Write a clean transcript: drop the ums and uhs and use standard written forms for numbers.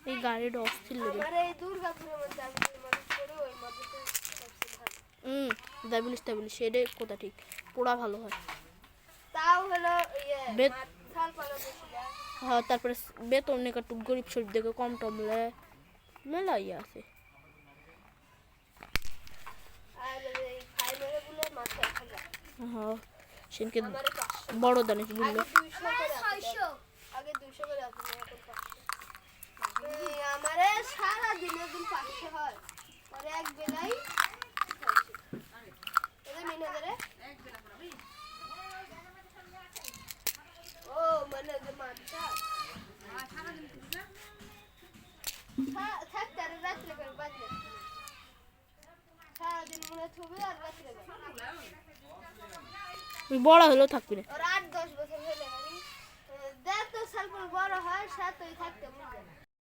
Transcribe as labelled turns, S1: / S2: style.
S1: এই গাড়িটা অস্থির লাগে।
S2: আমার এই দুর্গাপুরের মধ্যে আমি মালিশ করি, ওই মধ্যে সবচেয়ে ভালো।
S1: দাবিলিস সেটাই কথা ঠিক, পোড়া ভালো হয়।
S2: তাও হলো
S1: বেত
S2: শাল পালা বেশি দেয়।
S1: হ্যাঁ, তারপরে বেতন একটু গরিব শরীফ দেখে কম টমলে মেলা ইয়ে আছে।
S2: আর এই ফাইবারে গুলো মাত্র 1000।
S1: হ্যাঁ, সেদিনকে
S2: আমারে 500।
S1: বড় দানিশ
S2: আগে
S1: বললো
S2: 200 করে আছে। আগে 200 করে আছে, এখন 500। আমারে সারা দিনে দিন 500 হয়। পরে এক বেলাই 600। এটা মিনে ধরে এক বেলা পড়াবি। ও মানে যে মানটা সারা দিন দিবে। থাক তার রাত্রে করে বাজে। সারা দিন মনে থবে আর রাত্রে
S1: বড় হলেও থাকবি না।
S2: আর 8-10 বছর হলে দেখ তো সাল বড় হয় সাথেই থাকতে মনে